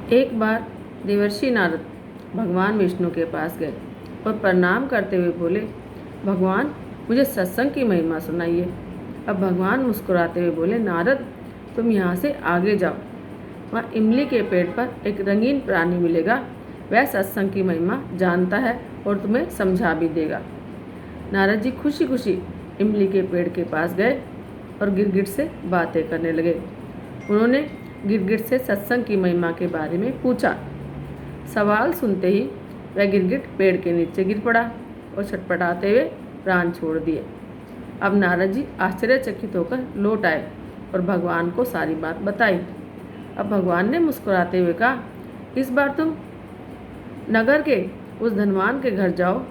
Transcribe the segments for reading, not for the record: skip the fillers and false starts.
एक बार देवर्षि नारद भगवान विष्णु के पास गए और प्रणाम करते हुए बोले, भगवान मुझे सत्संग की महिमा सुनाइए। अब भगवान मुस्कुराते हुए बोले, नारद तुम यहाँ से आगे जाओ, वहाँ इमली के पेड़ पर एक रंगीन प्राणी मिलेगा, वह सत्संग की महिमा जानता है और तुम्हें समझा भी देगा। नारद जी खुशी खुशी इमली के पेड़ के पास गए और गिरगिट से बातें करने लगे। उन्होंने गिरगिट से सत्संग की महिमा के बारे में पूछा। सवाल सुनते ही वह गिरगिट पेड़ के नीचे गिर पड़ा और छटपटाते हुए प्राण छोड़ दिए। अब नारद जी आश्चर्यचकित होकर लौट आए और भगवान को सारी बात बताई। अब भगवान ने मुस्कुराते हुए कहा, इस बार तुम नगर के उस धनवान के घर जाओ,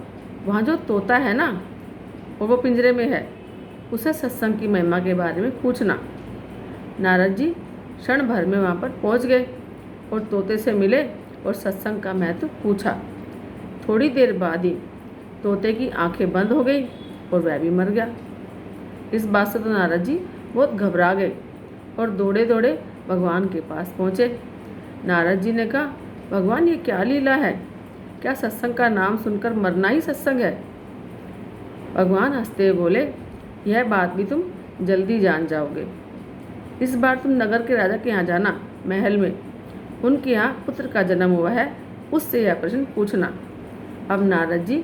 वहाँ जो तोता है ना, और वो पिंजरे में है, उसे सत्संग की महिमा के बारे में पूछना। नारद जी क्षण भर में वहाँ पर पहुँच गए और तोते से मिले और सत्संग का महत्व पूछा। थोड़ी देर बाद ही तोते की आंखें बंद हो गई और वह भी मर गया। इस बात से तो नारद जी बहुत घबरा गए और दौड़े दौड़े भगवान के पास पहुँचे। नारद जी ने कहा, भगवान ये क्या लीला है, क्या सत्संग का नाम सुनकर मरना ही सत्संग है? भगवान हंसते हुए बोले, यह बात भी तुम जल्दी जान जाओगे। इस बार तुम नगर के राजा के यहाँ जाना, महल में उनके यहाँ पुत्र का जन्म हुआ है, उससे यह प्रश्न पूछना। अब नारद जी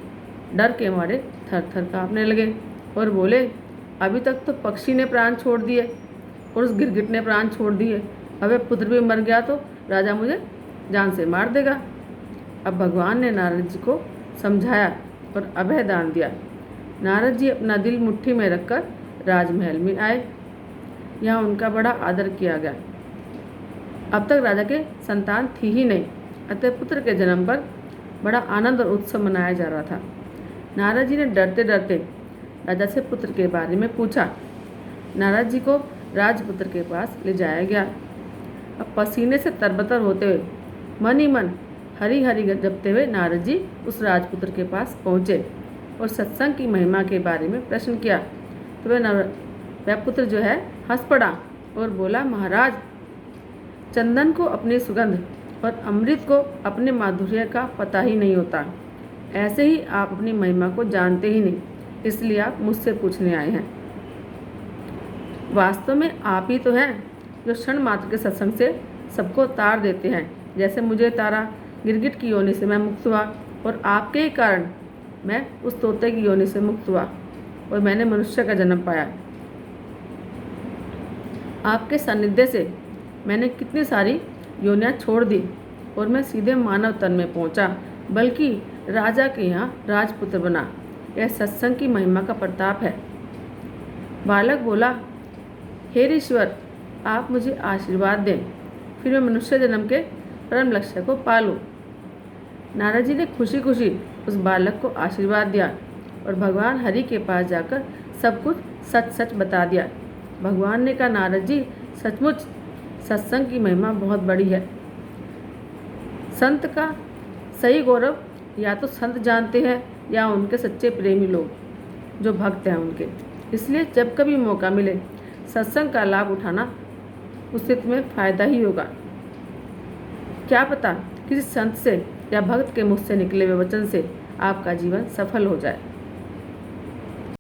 डर के मारे थर थर काँपने लगे और बोले, अभी तक तो पक्षी ने प्राण छोड़ दिए और उस गिरगिट ने प्राण छोड़ दिए, अब पुत्र भी मर गया तो राजा मुझे जान से मार देगा। अब भगवान ने नारद जी को समझाया और अभय दान दिया। नारद जी अपना दिल मुट्ठी में रखकर राजमहल में आए। यहाँ उनका बड़ा आदर किया गया। अब तक राजा के संतान थी ही नहीं, अतः पुत्र के जन्म पर बड़ा आनंद और उत्सव मनाया जा रहा था। नारद जी ने डरते डरते राजा से पुत्र के बारे में पूछा। नारद जी को राजपुत्र के पास ले जाया गया। अब पसीने से तरबतर होते हुए मन ही मन हरि हरि जपते हुए नारद जी उस राजपुत्र के पास पहुँचे और सत्संग की महिमा के बारे में प्रश्न किया। तो वह पुत्र जो है हंस पड़ा और बोला, महाराज चंदन को अपनी सुगंध और अमृत को अपने माधुर्य का पता ही नहीं होता। ऐसे ही आप अपनी महिमा को जानते ही नहीं, इसलिए आप मुझसे पूछने आए हैं। वास्तव में आप ही तो हैं जो क्षण मात्र के सत्संग से सबको तार देते हैं। जैसे मुझे तारा गिरगिट की योनि से मैं मुक्त हुआ और आपके ही कारण मैं उस तोते की योनि से मुक्त हुआ और मैंने मनुष्य का जन्म पाया। आपके सानिध्य से मैंने कितनी सारी योनियाँ छोड़ दी और मैं सीधे मानव तन में पहुँचा, बल्कि राजा के यहाँ राजपुत्र बना। यह सत्संग की महिमा का प्रताप है। बालक बोला, हे ईश्वर आप मुझे आशीर्वाद दें, फिर मैं मनुष्य जन्म के परम लक्ष्य को पालूं। नारद जी ने खुशी खुशी उस बालक को आशीर्वाद दिया और भगवान हरि के पास जाकर सब कुछ सच सच बता दिया। भगवान ने कहा, नारद जी सचमुच सत्संग की महिमा बहुत बड़ी है। संत का सही गौरव या तो संत जानते हैं या उनके सच्चे प्रेमी लोग जो भक्त हैं उनके। इसलिए जब कभी मौका मिले सत्संग का लाभ उठाना, उससे तुम्हें फायदा ही होगा। क्या पता किसी संत से या भक्त के मुख से निकले हुए वचन से आपका जीवन सफल हो जाए।